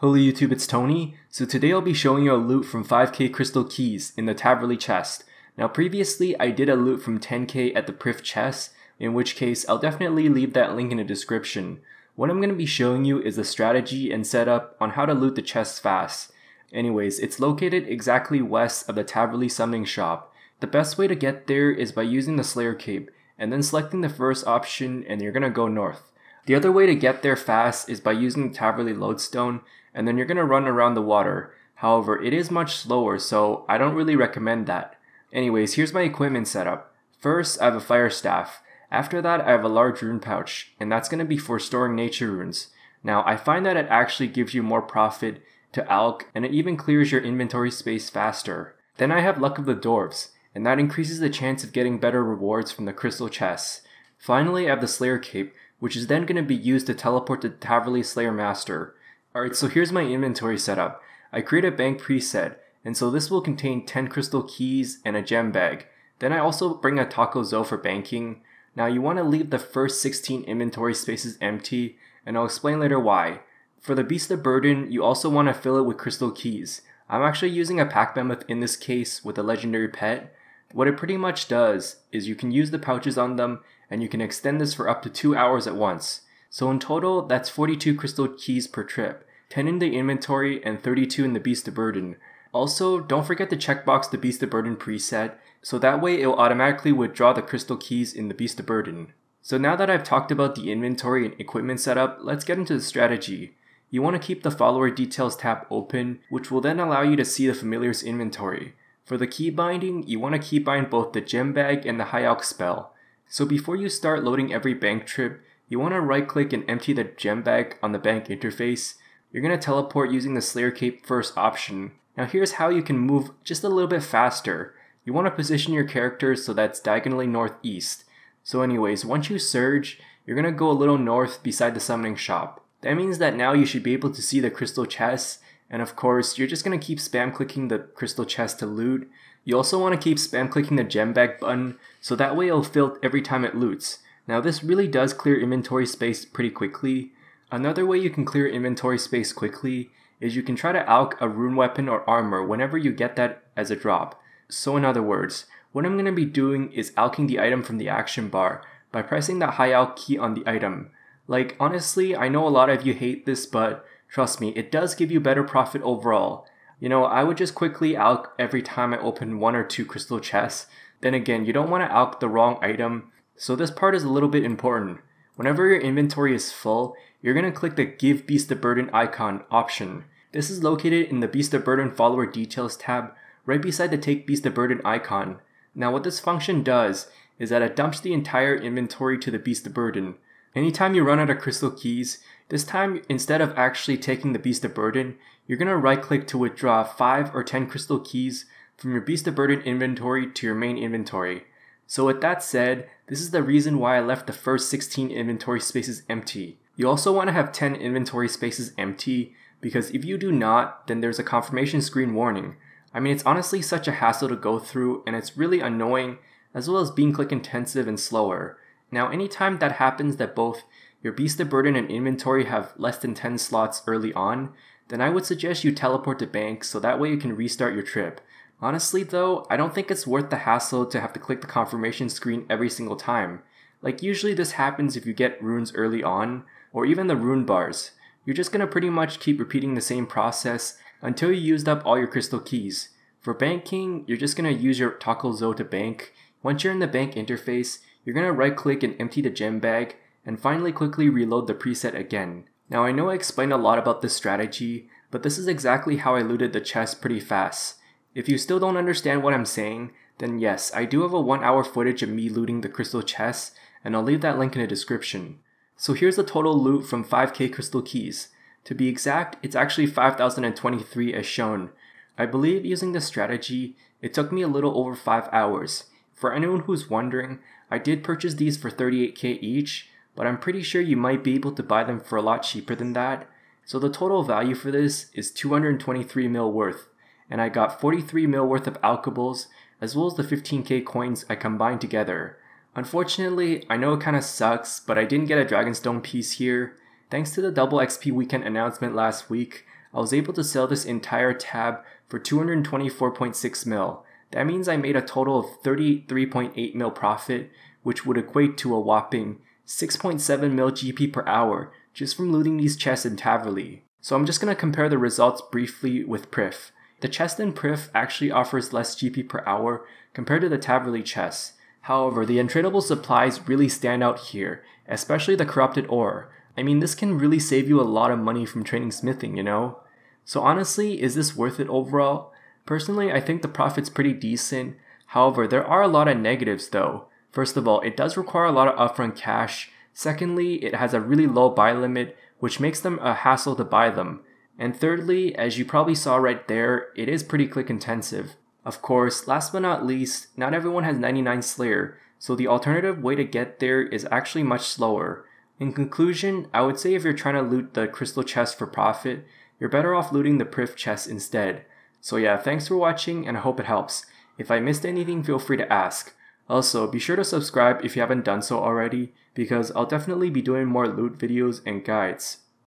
Hello YouTube, it's Tony. So today I'll be showing you a loot from 5k crystal keys in the Taverley chest. Now previously I did a loot from 10k at the Priff chest, in which case I'll definitely leave that link in the description. What I'm going to be showing you is the strategy and setup on how to loot the chests fast. Anyways, it's located exactly west of the Taverley summoning shop. The best way to get there is by using the Slayer Cape, and then selecting the first option and you're going to go north. The other way to get there fast is by using the Taverley lodestone, and then you're going to run around the water. However, it is much slower, so I don't really recommend that. Anyways, here's my equipment setup. First, I have a fire staff. After that, I have a large rune pouch, and that's going to be for storing nature runes. Now, I find that it actually gives you more profit to alch, and it even clears your inventory space faster. Then I have Luck of the Dwarves, and that increases the chance of getting better rewards from the crystal chests. Finally, I have the Slayer Cape, which is then going to be used to teleport to Taverley Slayer Master. Alright, so here's my inventory setup. I create a bank preset, and so this will contain 10 crystal keys and a gem bag. Then I also bring a taco zo for banking. Now you want to leave the first 16 inventory spaces empty, and I'll explain later why. For the Beast of Burden, you also want to fill it with crystal keys. I'm actually using a pack mammoth in this case with a legendary pet. What it pretty much does is you can use the pouches on them, and you can extend this for up to 2 hours at once. So in total, that's 42 crystal keys per trip, 10 in the inventory and 32 in the Beast of Burden. Also, don't forget to checkbox the Beast of Burden preset, so that way it will automatically withdraw the crystal keys in the Beast of Burden. So now that I've talked about the inventory and equipment setup, let's get into the strategy. You want to keep the follower details tab open, which will then allow you to see the familiar's inventory. For the key binding, you want to key bind both the gem bag and the high alch spell. So before you start loading every bank trip, you want to right click and empty the gem bag on the bank interface. You're going to teleport using the Slayer Cape first option. Now here's how you can move just a little bit faster. You want to position your character so that's diagonally northeast. So anyways, once you surge, you're going to go a little north beside the summoning shop. That means that now you should be able to see the crystal chests, and of course, you're just going to keep spam clicking the crystal chest to loot. You also want to keep spam clicking the gem bag button, so that way it'll fill every time it loots. Now this really does clear inventory space pretty quickly. Another way you can clear inventory space quickly is you can try to alch a rune weapon or armor whenever you get that as a drop. So in other words, what I'm going to be doing is alching the item from the action bar by pressing the high alch key on the item. Like honestly, I know a lot of you hate this, but trust me, it does give you better profit overall. You know, I would just quickly alch every time I open 1 or 2 crystal chests. Then again, you don't want to alch the wrong item, so this part is a little bit important. Whenever your inventory is full, you're going to click the Give Beast of Burden icon option. This is located in the Beast of Burden Follower Details tab, right beside the Take Beast of Burden icon. Now what this function does is that it dumps the entire inventory to the Beast of Burden. Anytime you run out of crystal keys, this time instead of actually taking the Beast of Burden, you're going to right click to withdraw 5 or 10 crystal keys from your Beast of Burden inventory to your main inventory. So with that said, this is the reason why I left the first 16 inventory spaces empty. You also want to have 10 inventory spaces empty, because if you do not, then there's a confirmation screen warning. I mean, it's honestly such a hassle to go through, and it's really annoying, as well as being click intensive and slower. Now anytime that happens that both your Beast of Burden and inventory have less than 10 slots early on, then I would suggest you teleport to bank so that way you can restart your trip. Honestly though, I don't think it's worth the hassle to have to click the confirmation screen every single time. Like usually this happens if you get runes early on, or even the rune bars. You're just gonna pretty much keep repeating the same process until you used up all your crystal keys. For banking, you're just gonna use your taco zo to bank. Once you're in the bank interface, you're gonna right click and empty the gem bag, and finally quickly reload the preset again. Now I know I explained a lot about this strategy, but this is exactly how I looted the chest pretty fast. If you still don't understand what I'm saying, then yes, I do have a 1 hour footage of me looting the crystal chests, and I'll leave that link in the description. So here's the total loot from 5k crystal keys. To be exact, it's actually 5,023 as shown. I believe using this strategy, it took me a little over 5 hours. For anyone who's wondering, I did purchase these for 38k each, but I'm pretty sure you might be able to buy them for a lot cheaper than that. So the total value for this is 223 mil worth, and I got 43 mil worth of alchables, as well as the 15k coins I combined together. Unfortunately, I know it kinda sucks, but I didn't get a Dragonstone piece here. Thanks to the double XP weekend announcement last week, I was able to sell this entire tab for 224.6 mil. That means I made a total of 33.8 mil profit, which would equate to a whopping 6.7 mil GP per hour just from looting these chests in Taverley. So I'm just going to compare the results briefly with Priff. The chest in Priff actually offers less GP per hour compared to the Taverley chest. However, the untradeable supplies really stand out here, especially the corrupted ore. I mean, this can really save you a lot of money from trading smithing, you know? So honestly, is this worth it overall? Personally, I think the profit's pretty decent. However, there are a lot of negatives though. First of all, it does require a lot of upfront cash. Secondly, it has a really low buy limit, which makes them a hassle to buy them. And thirdly, as you probably saw right there, it is pretty click intensive. Of course, last but not least, not everyone has 99 Slayer, so the alternative way to get there is actually much slower. In conclusion, I would say if you're trying to loot the crystal chest for profit, you're better off looting the Priff chest instead. So yeah, thanks for watching and I hope it helps. If I missed anything, feel free to ask. Also, be sure to subscribe if you haven't done so already, because I'll definitely be doing more loot videos and guides.